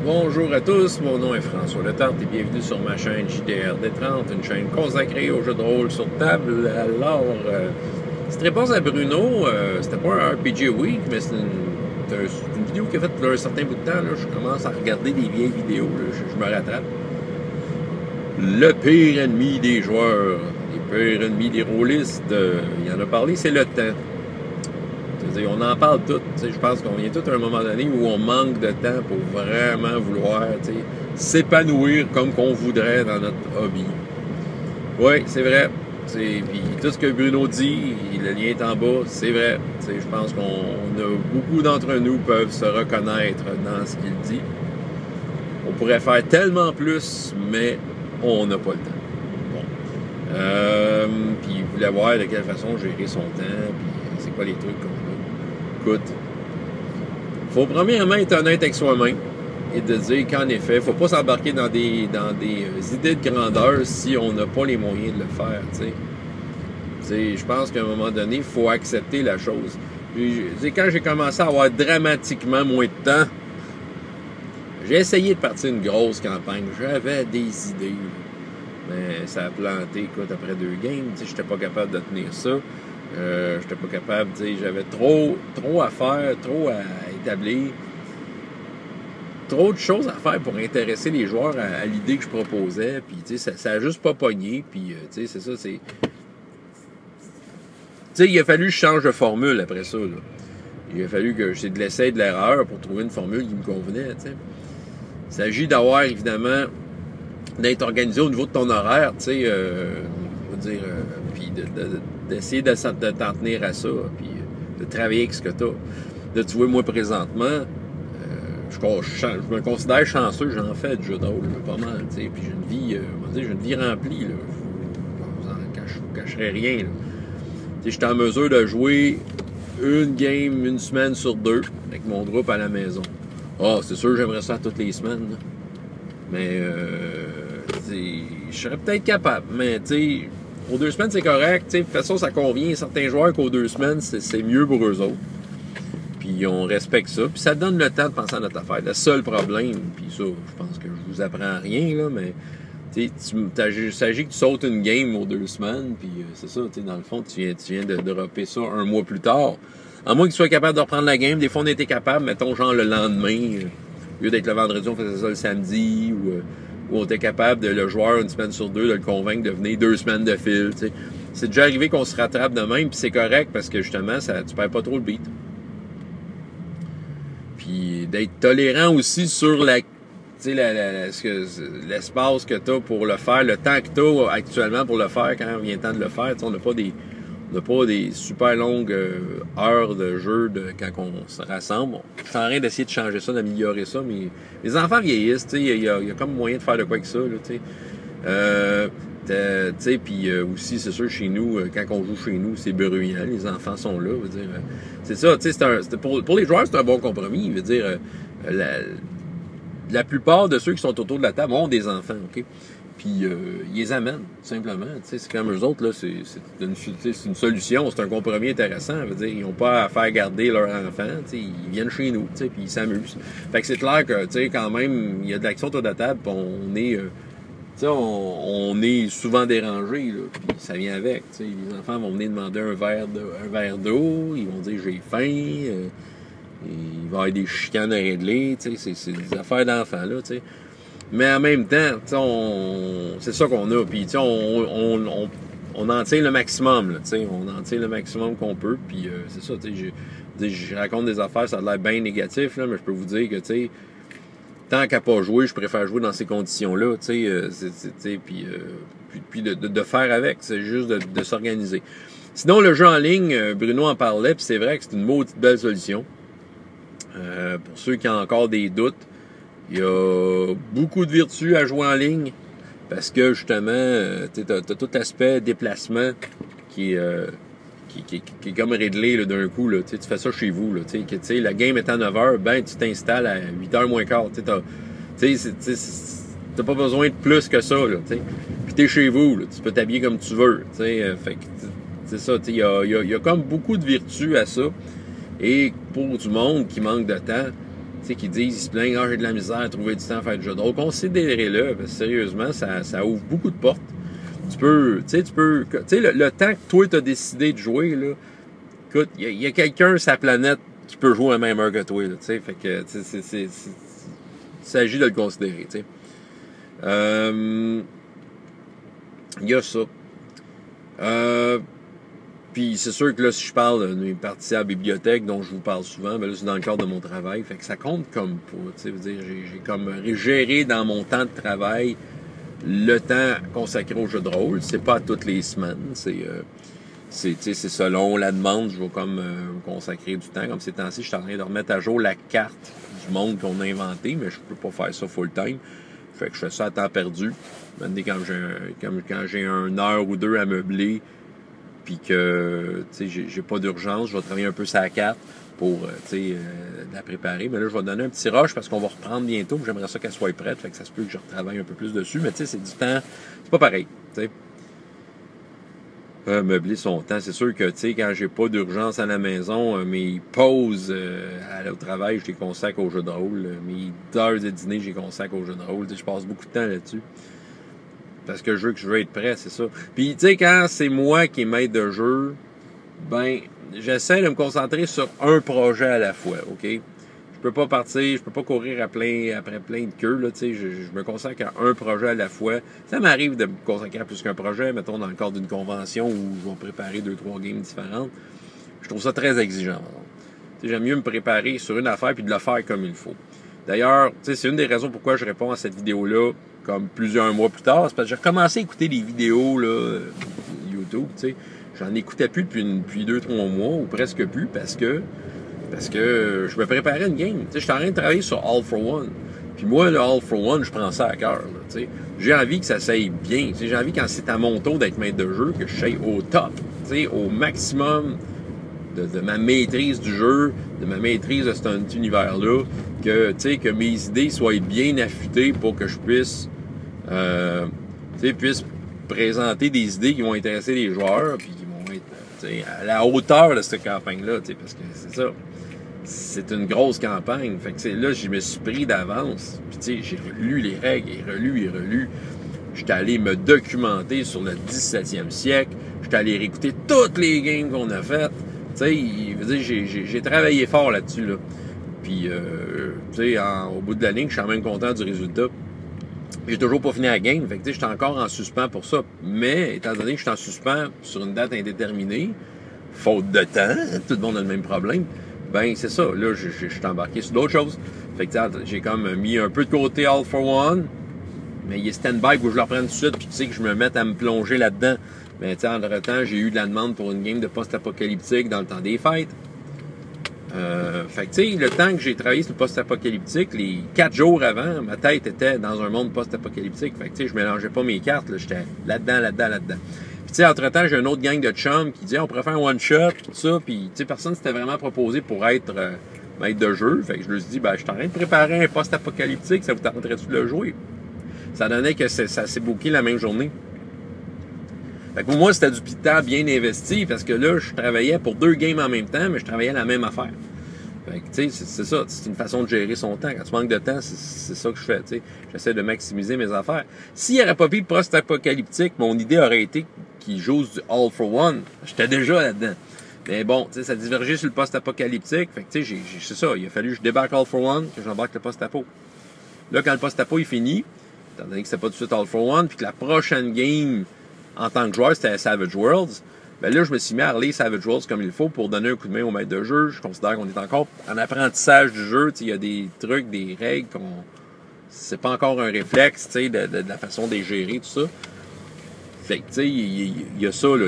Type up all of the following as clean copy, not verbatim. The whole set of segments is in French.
Bonjour à tous, mon nom est François Letarte et bienvenue sur ma chaîne JDRD30, une chaîne consacrée aux jeux de rôle sur table. Alors, cette réponse à Bruno, c'était pas un RPG Week, mais c'est une vidéo qu'il a faite il y a un certain bout de temps. Là, je commence à regarder des vieilles vidéos, là, je me rattrape. Le pire ennemi des joueurs, le pire ennemi des rôlistes, il en a parlé, c'est le temps. On en parle tout. Je pense qu'on vient tout à un moment donné où on manque de temps pour vraiment vouloir s'épanouir comme qu'on voudrait dans notre hobby. Oui, c'est vrai. Puis tout ce que Bruno dit, le lien est en bas, c'est vrai. Je pense beaucoup d'entre nous peuvent se reconnaître dans ce qu'il dit. On pourrait faire tellement plus, mais on n'a pas le temps. Bon. Puis il voulait voir de quelle façon gérer son temps, puis c'est quoi les trucs qu'on a. Écoute, il faut premièrement être honnête avec soi-même et de dire qu'en effet, il ne faut pas s'embarquer dans des idées de grandeur si on n'a pas les moyens de le faire. Je pense qu'à un moment donné, il faut accepter la chose. Quand j'ai commencé à avoir dramatiquement moins de temps, j'ai essayé de partir une grosse campagne. J'avais des idées, mais ça a planté. Écoute, après 2 games, je n'étais pas capable de tenir ça. J'étais pas capable, j'avais trop à faire, trop à établir, trop de choses à faire pour intéresser les joueurs à l'idée que je proposais, puis ça a juste pas pogné, puis c'est ça, c'est... il a fallu que je change de formule après ça, là. Il a fallu que j'ai de l'essai et de l'erreur pour trouver une formule qui me convenait, t'sais. Il s'agit d'avoir, évidemment, d'être organisé au niveau de ton horaire, on va dire, puis d'essayer de t'en tenir à ça, puis de travailler avec ce que tu as. Là, tu vois, moi, présentement, je me considère chanceux, j'en fais du jeu de rôle, pas mal, puis j'ai une vie, on va dire, j'ai une vie remplie, là. Je vous cacherai rien, là. Je suis en mesure de jouer une game, une semaine sur 2, avec mon groupe à la maison. Ah, c'est sûr, j'aimerais ça toutes les semaines, là. Mais, je serais peut-être capable, mais, aux 2 semaines, c'est correct. De toute façon, ça convient à certains joueurs qu'aux 2 semaines, c'est mieux pour eux autres. Puis on respecte ça. Puis ça donne le temps de penser à notre affaire. Le seul problème, puis ça, je pense que je vous apprends rien, là, mais il s'agit que tu sautes une game aux 2 semaines, puis c'est ça, dans le fond, tu viens de dropper ça un mois plus tard. À moins que tu sois capable de reprendre la game, des fois on était capable, mettons genre le lendemain, au lieu d'être le vendredi, on faisait ça le samedi, ou on était capable de le joueur une semaine sur 2, de le convaincre de venir 2 semaines de fil. T'sais. C'est déjà arrivé qu'on se rattrape de même, puis c'est correct parce que justement, tu perds pas trop le beat. Puis d'être tolérant aussi sur l'espace que tu as pour le faire, le temps que tu as actuellement pour le faire quand vient le temps de le faire. On n'a pas des super longues heures de jeu quand on se rassemble. Je suis en train d'essayer de changer ça, d'améliorer ça, mais les enfants vieillissent, il y a comme moyen de faire de quoi que ça, puis aussi, c'est sûr, chez nous, quand on joue chez nous, c'est bruyant, les enfants sont là, veut dire, c'est ça, pour les joueurs, c'est un bon compromis, veut dire, la plupart de ceux qui sont autour de la table ont des enfants, OK? Puis ils les amènent, tout simplement. C'est comme eux autres, là, c'est une solution, c'est un compromis intéressant. Veut dire, ils n'ont pas à faire garder leur enfant, ils viennent chez nous, puis ils s'amusent. Fait que c'est clair que, quand même, il y a de l'action autour de la table, puis on est souvent dérangé, là, puis ça vient avec. Les enfants vont venir demander un verre d'eau, ils vont dire j'ai faim, il va y avoir des chicanes à régler, c'est des affaires d'enfants, là, t'sais. Mais en même temps, c'est ça qu'on a. Puis on en tire le maximum. Là, on en tire le maximum qu'on peut. Puis c'est ça. Je raconte des affaires, ça a l'air bien négatif, là, mais je peux vous dire que tant qu'à pas jouer, je préfère jouer dans ces conditions-là. Puis de faire avec. C'est juste de s'organiser. Sinon, le jeu en ligne, Bruno en parlait, puis c'est vrai que c'est une maudite belle solution. Pour ceux qui ont encore des doutes. Il y a beaucoup de vertus à jouer en ligne parce que justement, tu as tout l'aspect déplacement qui est comme réglé là, d'un coup. Là, tu fais ça chez vous. Là, la game est à 9h, ben tu t'installes à 8h moins quart. T'as pas besoin de plus que ça. Là, puis t'es chez vous, là, tu peux t'habiller comme tu veux. Fait que c'est ça, il y a comme beaucoup de vertus à ça. Et pour du monde qui manque de temps, qui disent, ils se plaignent, ah, j'ai de la misère à trouver du temps à faire du jeu de rôle. Considérez-le, parce que sérieusement, ça ouvre beaucoup de portes. Tu peux, le temps que toi, tu as décidé de jouer, là, écoute, il y a quelqu'un sur la planète qui peut jouer à la même heure que toi, là, fait que, il s'agit de le considérer, tu sais. Il y a ça. Puis c'est sûr que là, si je parle d'une partie à la bibliothèque dont je vous parle souvent, ben là, c'est dans le cadre de mon travail. Fait que ça compte comme pas. Tu sais, j'ai comme géré dans mon temps de travail le temps consacré au jeu de rôle. C'est pas à toutes les semaines. C'est selon la demande, je vais comme me consacrer du temps. Comme ces temps-ci, je suis en train de remettre à jour la carte du monde qu'on a inventé, mais je peux pas faire ça full time. Fait que je fais ça à temps perdu. Maintenant, quand j'ai une heure ou deux à meubler, puis que j'ai pas d'urgence, je vais travailler un peu sur la carte pour la préparer. Mais là, je vais donner un petit rush parce qu'on va reprendre bientôt. J'aimerais ça qu'elle soit prête. Fait que ça se peut que je retravaille un peu plus dessus. Mais c'est du temps. C'est pas pareil. Meubler son temps. C'est sûr que quand j'ai pas d'urgence à la maison, mes pauses au travail, je les consacre au jeu de rôle. Mes heures de dîner, je les consacre au jeu de rôle. Je passe beaucoup de temps là-dessus. Parce que je veux être prêt, c'est ça. Puis, quand c'est moi qui est maître de jeu, ben, j'essaie de me concentrer sur un projet à la fois, OK? Je peux pas partir, je peux pas courir après plein de queues, là, je me consacre à un projet à la fois. Ça m'arrive de me consacrer à plus qu'un projet, mettons, dans le cadre d'une convention où je vais préparer 2-3 games différentes. Je trouve ça très exigeant. J'aime mieux me préparer sur une affaire puis de le faire comme il faut. D'ailleurs, c'est une des raisons pourquoi je réponds à cette vidéo-là comme plusieurs mois plus tard. C'est parce que j'ai recommencé à écouter des vidéos là, YouTube. J'en écoutais plus depuis 2-3 mois ou presque plus parce que je me préparais une game. J'étais en train de travailler sur All for One. Puis moi, le All for One, je prends ça à cœur. J'ai envie que ça s'aille bien. J'ai envie, quand c'est à mon tour d'être maître de jeu, que je sois au top, au maximum de ma maîtrise du jeu, de ma maîtrise de cet univers-là, que mes idées soient bien affûtées pour que je puisse présenter des idées qui vont intéresser les joueurs puis qui vont être à la hauteur de cette campagne-là, parce que c'est ça. C'est une grosse campagne. Fait que là, je me suis pris d'avance. Puis j'ai relu les règles, et relu. J'étais allé me documenter sur le 17e siècle. J'étais allé réécouter toutes les games qu'on a faites. J'ai travaillé fort là-dessus, là. Puis, au bout de la ligne, je suis quand même content du résultat. J'ai toujours pas fini la game, fait que j'étais encore en suspens pour ça. Mais, étant donné que je suis en suspens sur une date indéterminée, faute de temps, tout le monde a le même problème, ben c'est ça, là, je suis embarqué sur d'autres choses. Fait que j'ai comme mis un peu de côté All for One, mais il est stand-by où je le reprenne tout de suite, puis que je me mette à me plonger là-dedans. Mais entre-temps, j'ai eu de la demande pour une game de post-apocalyptique dans le temps des fêtes. Fait que le temps que j'ai travaillé sur le post-apocalyptique, les 4 jours avant, ma tête était dans un monde post-apocalyptique. Fait que je mélangeais pas mes cartes, j'étais là-dedans. Puis entre-temps, j'ai une autre gang de chums qui dit on pourrait faire un one-shot, tout ça. Puis personne s'était vraiment proposé pour être maître de jeu. Fait que je leur ai dit, je suis en train de préparer un post-apocalyptique, ça vous tenterait-tu de le jouer? Ça donnait que ça s'est booké la même journée. Fait que pour moi, c'était du temps bien investi parce que là, je travaillais pour 2 games en même temps, mais je travaillais la même affaire. Fait que, c'est ça. C'est une façon de gérer son temps. Quand tu manques de temps, c'est ça que je fais, J'essaie de maximiser mes affaires. S'il n'y aurait pas pris le post-apocalyptique, mon idée aurait été qu'il joue du All for One. J'étais déjà là-dedans. Mais bon, ça divergeait sur le post-apocalyptique. Fait que, c'est ça. Il a fallu que je débarque All for One, que j'embarque le post-apo. Là, quand le post-apo est fini, étant donné que c'était pas tout de suite All for One, puis que la prochaine game en tant que joueur, c'était Savage Worlds. Ben là, je me suis mis à relire Savage Worlds comme il faut pour donner un coup de main au maître de jeu. Je considère qu'on est encore en apprentissage du jeu. Il y a des trucs, des règles c'est pas encore un réflexe, de la façon de les gérer, tout ça. Fait que, il y a ça, là.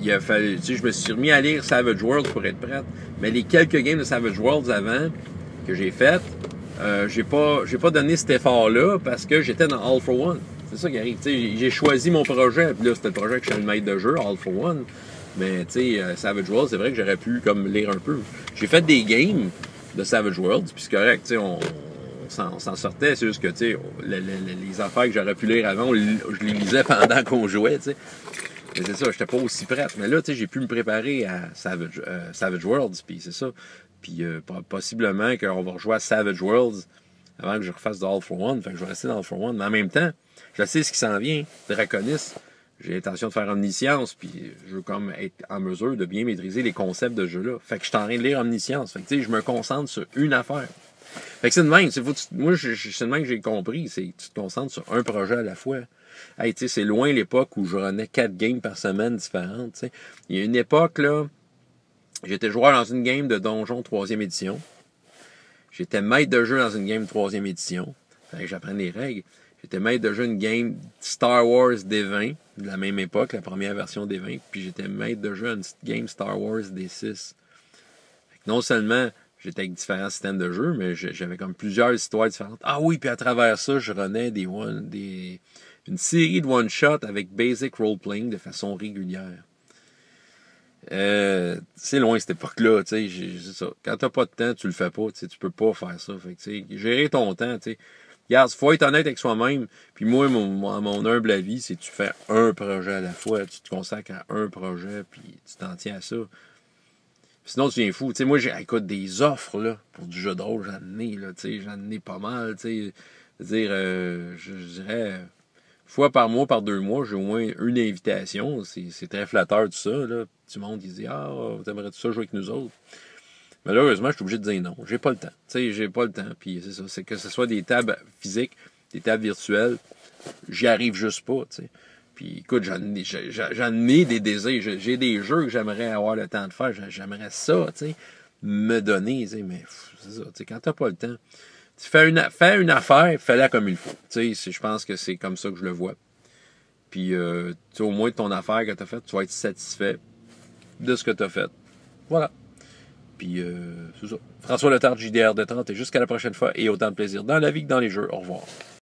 Il a fallu, je me suis remis à lire Savage Worlds pour être prête. Mais les quelques games de Savage Worlds avant que j'ai faites, j'ai pas donné cet effort-là parce que j'étais dans All for One. C'est ça qui arrive. J'ai choisi mon projet. Puis là, c'était le projet que je suis le maître de jeu, All for One. Mais Savage Worlds, c'est vrai que j'aurais pu comme lire un peu. J'ai fait des games de Savage Worlds, puis c'est correct. On s'en sortait. C'est juste que les affaires que j'aurais pu lire avant, je les lisais pendant qu'on jouait. T'sais. Mais c'est ça, j'étais pas aussi prête. Mais là, j'ai pu me préparer à Savage Worlds, puis c'est ça. Puis possiblement qu'on va rejouer à Savage Worlds avant que je refasse de All for One. Fait que je vais rester dans All for One. Mais en même temps, je sais ce qui s'en vient. Draconis, j'ai l'intention de faire Omniscience, puis je veux comme être en mesure de bien maîtriser les concepts de ce jeu-là. Fait que je suis en train de lire Omniscience. Fait que tu sais, je me concentre sur une affaire. Fait que c'est de même. Moi, c'est de même que j'ai compris. C'est que tu te concentres sur un projet à la fois. Hey, tu sais, c'est loin l'époque où je renais 4 games par semaine différentes. T'sais. Il y a une époque, là, j'étais joueur dans une game de Donjon 3e édition. J'étais maître de jeu dans une game 3e édition. Fait que j'apprends les règles. J'étais maître de jeu une game Star Wars D20, de la même époque, la première version D20. Puis j'étais maître de jeu une game Star Wars D6. Non seulement j'étais avec différents systèmes de jeu, mais j'avais comme plusieurs histoires différentes. Ah oui, puis à travers ça, je renais une série de one-shots avec basic role-playing de façon régulière. C'est loin cette époque-là, tu sais, c'est ça. Quand t'as pas de temps, tu le fais pas, tu peux pas faire ça. Fait que, tu sais, gérer ton temps, tu sais. Regarde, faut être honnête avec soi-même. Puis moi, mon humble avis, c'est que tu fais un projet à la fois. Tu te consacres à un projet, puis tu t'en tiens à ça. Sinon, tu viens fou. Tu sais, moi, écoute, des offres, là, pour du jeu de rôle, j'en ai pas mal, tu sais. C'est-à-dire, je dirais, fois par mois, par 2 mois, j'ai au moins une invitation. C'est très flatteur, tout ça, là. Tout le monde, il dit, ah, t'aimerais-tu ça jouer avec nous autres? Malheureusement, je suis obligé de dire non. J'ai pas le temps. Tu sais, j'ai pas le temps. Puis c'est ça. C'est que ce soit des tables physiques, des tables virtuelles, j'y arrive juste pas, tu sais. Puis écoute, j'en ai des désirs. J'ai des jeux que j'aimerais avoir le temps de faire. J'aimerais ça, tu sais, me donner, tu sais. Mais c'est ça. Tu sais, quand t'as pas le temps, tu fais une affaire, fais-la comme il faut. Tu sais, je pense que c'est comme ça que je le vois. Puis, tu sais, au moins de ton affaire que t'as faite, tu vas être satisfait de ce que t'as fait. Voilà. Puis, c'est ça. François Letarte, JDR de 30, et jusqu'à la prochaine fois, et autant de plaisir dans la vie que dans les jeux. Au revoir.